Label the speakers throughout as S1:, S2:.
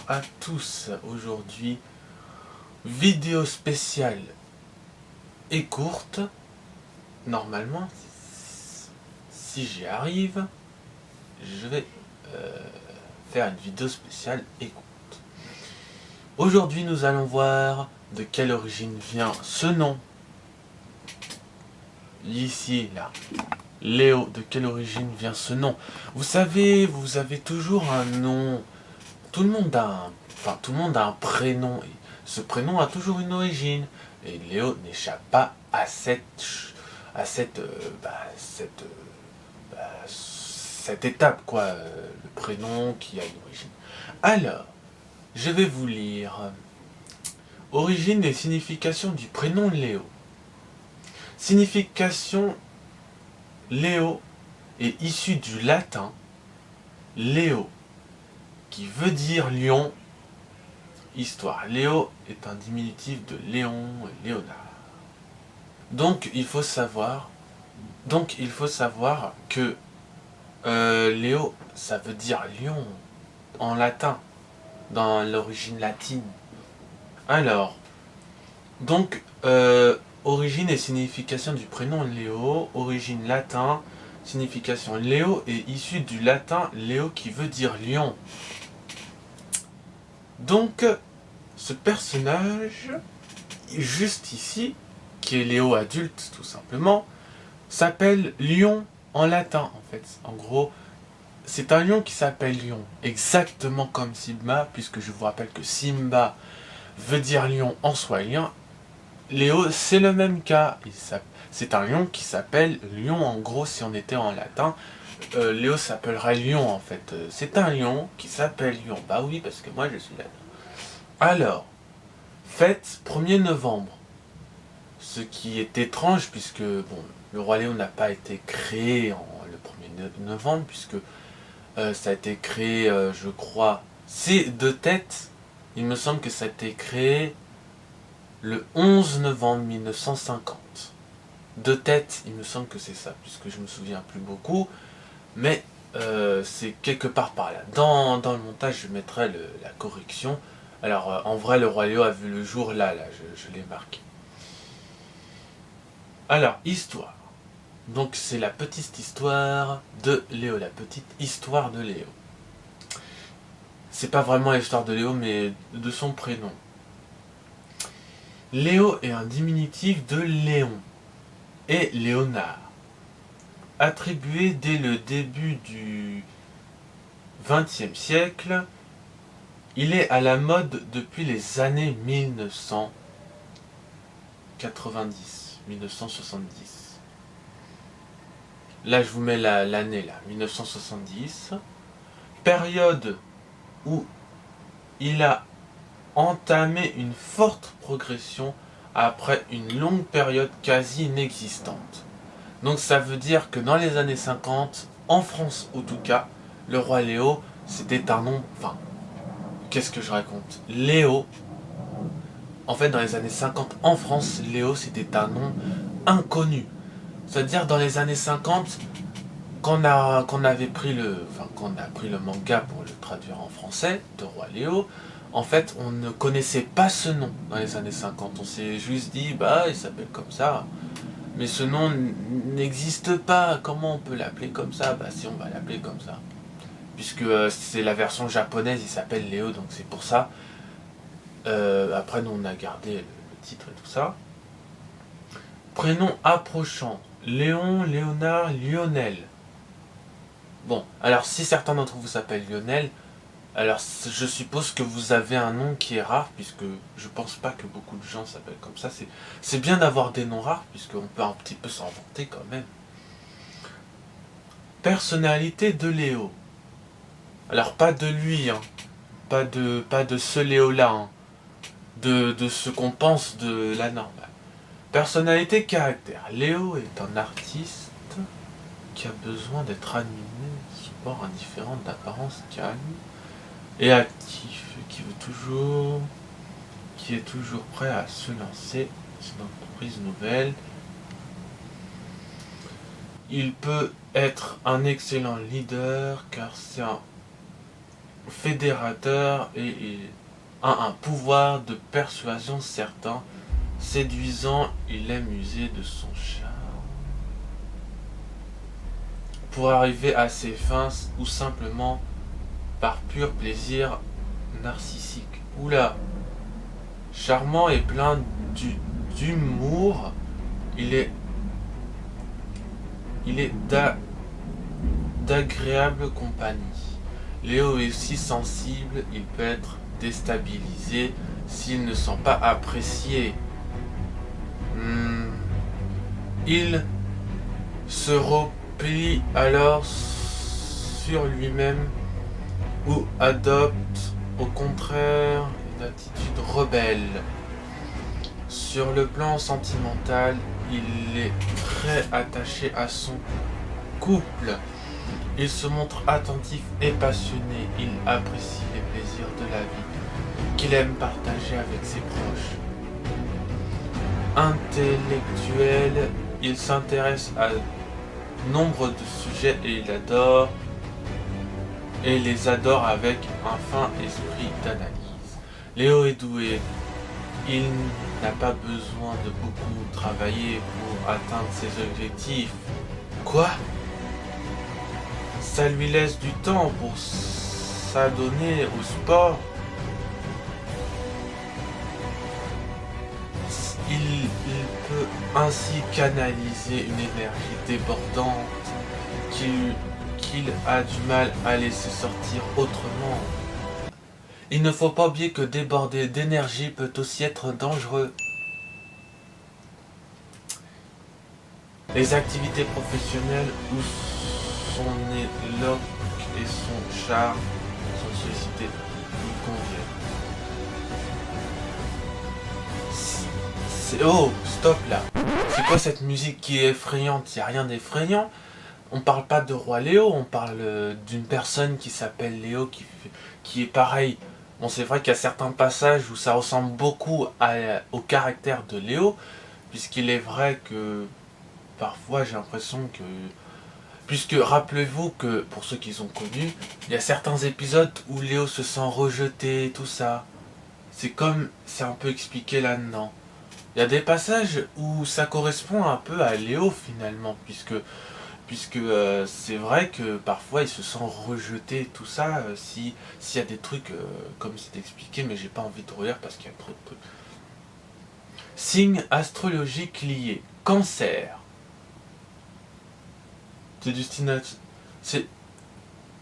S1: à tous. Aujourd'hui, vidéo spéciale et courte. Normalement, si j'y arrive, je vais faire une vidéo spéciale et courte. Aujourd'hui, nous allons voir de quelle origine vient ce nom. Ici, là. Léo, de quelle origine vient ce nom? Vous savez, vous avez toujours un nom. Tout le monde a un prénom. Et ce prénom a toujours une origine. Et Léo n'échappe pas à cette étape, quoi. Le prénom qui a une origine. Alors, je vais vous lire. Origine et signification du prénom Léo. Signification Léo est issu du latin Léo, qui veut dire lion. Histoire. Léo est un diminutif de Léon et Léonard. Donc il faut savoir que Léo, ça veut dire lion en latin, dans l'origine latine. Alors, donc, origine et signification du prénom Léo, origine latin, signification Léo est issu du latin Léo qui veut dire lion. Donc, ce personnage, juste ici, qui est Léo adulte tout simplement, s'appelle lion en latin en fait. En gros, c'est un lion qui s'appelle lion, exactement comme Simba, puisque je vous rappelle que Simba veut dire lion en swahilien. Léo, c'est le même cas. C'est un lion qui s'appelle lion, en gros, si on était en latin. Léo s'appellerait lion, en fait. C'est un lion qui s'appelle lion. Bah oui, parce que moi, je suis là. Alors, fête 1er novembre. Ce qui est étrange, puisque bon, le roi Léo n'a pas été créé le 1er novembre, puisque ça a été créé, je crois, c'est de tête. Il me semble que ça a été créé le 11 novembre 1950. De tête, il me semble que c'est ça, puisque je me souviens plus beaucoup, mais c'est quelque part par là. Dans le montage, je mettrai la correction. Alors, en vrai, le roi Léo a vu le jour là, je l'ai marqué. Alors, histoire. Donc, c'est la petite histoire de Léo, la petite histoire de Léo. C'est pas vraiment l'histoire de Léo, mais de son prénom. Léo est un diminutif de Léon et Léonard, attribué dès le début du XXe siècle. Il est à la mode depuis les années 1990, 1970. Là, je vous mets l'année, là, 1970. Période où il a entamé une forte progression après une longue période quasi inexistante. Donc ça veut dire que dans les années 50, en France en tout cas, le roi Léo, c'était un nom... Enfin, qu'est-ce que je raconte? Léo, en fait dans les années 50 en France, Léo c'était un nom inconnu. C'est-à-dire dans les années 50, qu'on a pris le manga pour le traduire en français, de roi Léo, en fait, on ne connaissait pas ce nom dans les années 50. On s'est juste dit, bah, il s'appelle comme ça. Mais ce nom n'existe pas. Comment on peut l'appeler comme ça? Bah, si, on va l'appeler comme ça. Puisque c'est la version japonaise, il s'appelle Léo, donc c'est pour ça. Après, nous, on a gardé le titre et tout ça. Prénom approchant. Léon, Léonard, Lionel. Bon, alors si certains d'entre vous s'appellent Lionel, alors je suppose que vous avez un nom qui est rare, puisque je pense pas que beaucoup de gens s'appellent comme ça. C'est bien d'avoir des noms rares, puisqu'on peut un petit peu s'en vanter quand même. Personnalité de Léo. Alors pas de lui, hein. Pas de ce Léo-là, hein. De ce qu'on pense de la normale. Personnalité, caractère. Léo est un artiste qui a besoin d'être animé, sport indifférent, d'apparence calme et actif, qui est toujours prêt à se lancer dans une entreprise nouvelle. Il peut être un excellent leader car c'est un fédérateur et a un pouvoir de persuasion certain. Séduisant, il aime user de son charme pour arriver à ses fins ou simplement par pur plaisir narcissique. Oula, charmant et plein d'humour, il est d'agréable compagnie. Léo est aussi sensible, il peut être déstabilisé s'il ne sent pas apprécié. Il se replie alors sur lui-même ou adopte au contraire une attitude rebelle. Sur le plan sentimental, il est très attaché à son couple. Il se montre attentif et passionné. Il apprécie les plaisirs de la vie qu'il aime partager avec ses proches. Intellectuel, il s'intéresse à nombre de sujets et les adore avec un fin esprit d'analyse. Léo est doué. Il n'a pas besoin de beaucoup travailler pour atteindre ses objectifs. Quoi ? Ça lui laisse du temps pour s'adonner au sport. Il peut ainsi canaliser une énergie débordante qu'il a du mal à laisser sortir autrement. Il ne faut pas oublier que déborder d'énergie peut aussi être dangereux. Les activités professionnelles où son éloque et son charme sont sollicités lui conviennent. Oh, stop là. C'est quoi cette musique qui est effrayante? Il n'y a rien d'effrayant. On parle pas de roi Léo, on parle d'une personne qui s'appelle Léo, qui est pareil. Bon, c'est vrai qu'il y a certains passages où ça ressemble beaucoup au caractère de Léo, puisqu'il est vrai que parfois j'ai l'impression que... Puisque rappelez-vous que, pour ceux qui ont connu, il y a certains épisodes où Léo se sent rejeté, tout ça. C'est un peu expliqué là-dedans. Il y a des passages où ça correspond un peu à Léo finalement, puisque c'est vrai que parfois il se sent rejeté, tout ça, s'il y a des trucs comme c'est expliqué, mais j'ai pas envie de relire parce qu'il y a trop de trucs. Signe astrologique lié. Cancer. C'est du signe...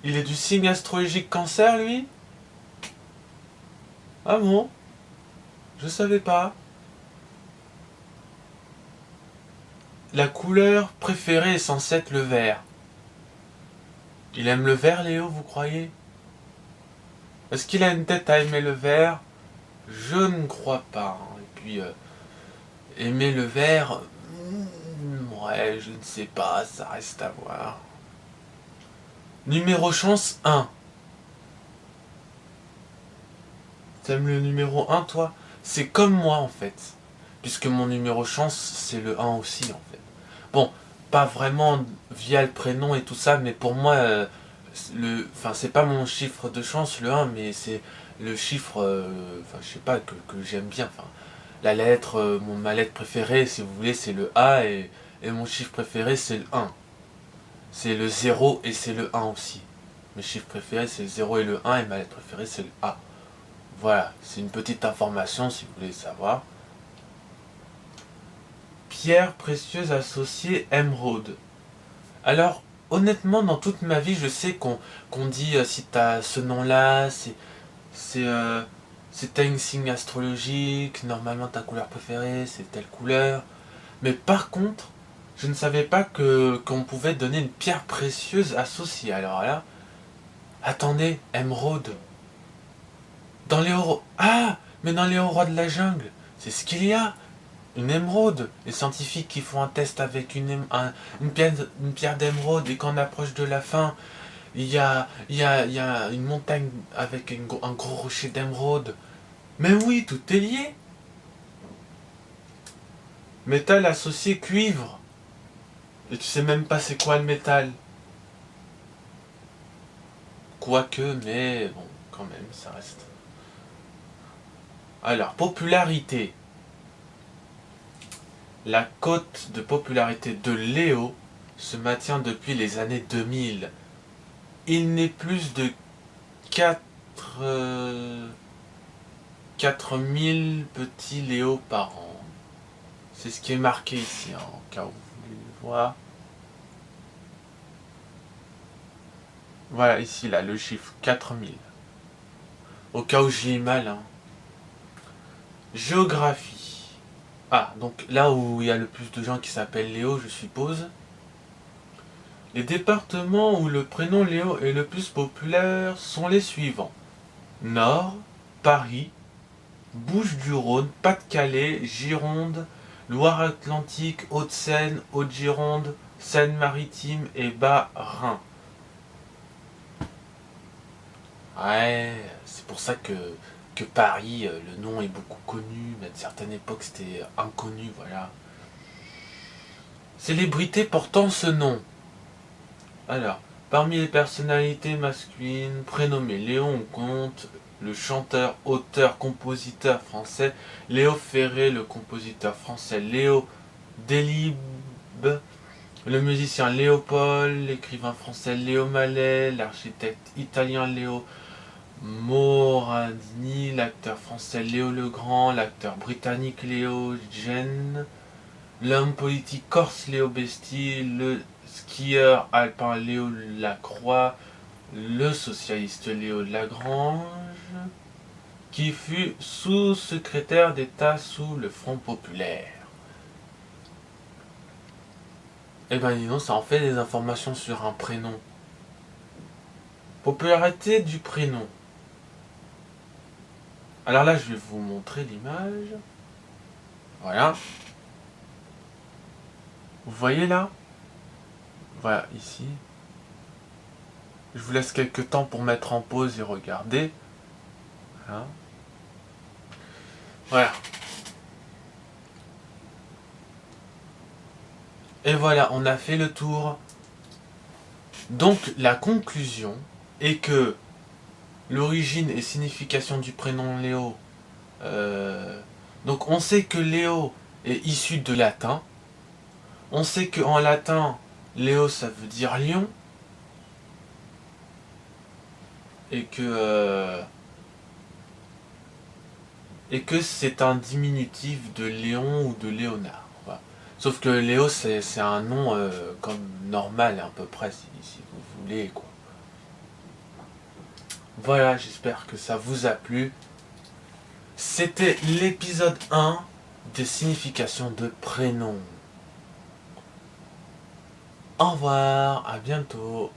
S1: Il est du signe astrologique Cancer, lui? Ah bon? Je savais pas. La couleur préférée est censée être le vert. Il aime le vert, Léo, vous croyez? Est-ce qu'il a une tête à aimer le vert? Je ne crois pas. Et puis, aimer le vert... ouais, je ne sais pas, ça reste à voir. Numéro chance 1. T'aimes le numéro 1, toi? C'est comme moi, en fait. Puisque mon numéro chance, c'est le 1 aussi, en fait. Bon, pas vraiment via le prénom et tout ça, mais pour moi, c'est pas mon chiffre de chance, le 1, mais c'est le chiffre, je sais pas, que j'aime bien. Enfin, la lettre, ma lettre préférée, si vous voulez, c'est le A, et mon chiffre préféré, c'est le 1. C'est le 0 et c'est le 1 aussi. Mes chiffres préférés, c'est le 0 et le 1, et ma lettre préférée, c'est le A. Voilà, c'est une petite information si vous voulez savoir. Pierre précieuse associée émeraude. Alors, honnêtement, dans toute ma vie, je sais qu'on dit si t'as ce nom-là, c'est t'as une signe astrologique, normalement ta couleur préférée, c'est telle couleur. Mais par contre, je ne savais pas qu'on pouvait donner une pierre précieuse associée. Alors là, attendez, émeraude. Dans les mais dans les rois de la jungle, c'est ce qu'il y a. Une émeraude. Les scientifiques qui font un test avec une pierre d'émeraude, et quand on approche de la fin, il y a une montagne avec un gros rocher d'émeraude. Mais oui, tout est lié. Métal associé cuivre. Et tu sais même pas c'est quoi le métal. Quoique, mais bon, quand même, ça reste. Alors, popularité. La cote de popularité de Léo se maintient depuis les années 2000. Il n'est plus de 4000 petits Léo par an. C'est ce qui est marqué ici, hein, en cas où vous voulez le voir. Voilà, ici, là, le chiffre 4000. Au cas où j'y ai mal, hein. Géographie. Ah, donc là où il y a le plus de gens qui s'appellent Léo, je suppose. Les départements où le prénom Léo est le plus populaire sont les suivants. Nord, Paris, Bouches-du-Rhône, Pas-de-Calais, Gironde, Loire-Atlantique, Haute-Seine, Haute-Gironde, Seine-Maritime et Bas-Rhin. Ouais, c'est pour ça que Paris, le nom est beaucoup connu, mais à une certaine époque c'était inconnu, voilà. Célébrité portant ce nom. Alors, parmi les personnalités masculines prénommées Léon, on compte le chanteur, auteur, compositeur français Léo Ferré, le compositeur français Léo Delibes, le musicien Léopold, l'écrivain français Léo Mallet, l'architecte italien Léo Morandini, l'acteur français Léo Legrand, l'acteur britannique Léo Gen, l'homme politique corse Léo Besti, le skieur alpin Léo Lacroix, le socialiste Léo Lagrange, qui fut sous-secrétaire d'État sous le Front populaire. Eh ben dis donc, ça en fait des informations sur un prénom. Popularité du prénom. Alors là, je vais vous montrer l'image. Voilà. Vous voyez là? Voilà, ici. Je vous laisse quelques temps pour mettre en pause et regarder. Voilà. Voilà. Et voilà, on a fait le tour. Donc la conclusion est que l'origine et signification du prénom Léo. Donc on sait que Léo est issu de latin. On sait qu'en latin, Léo ça veut dire lion. Et que c'est un diminutif de Léon ou de Léonard. Voilà. Sauf que Léo c'est un nom comme normal à peu près si vous voulez quoi. Voilà, j'espère que ça vous a plu. C'était l'épisode 1 des significations de prénoms. Au revoir, à bientôt.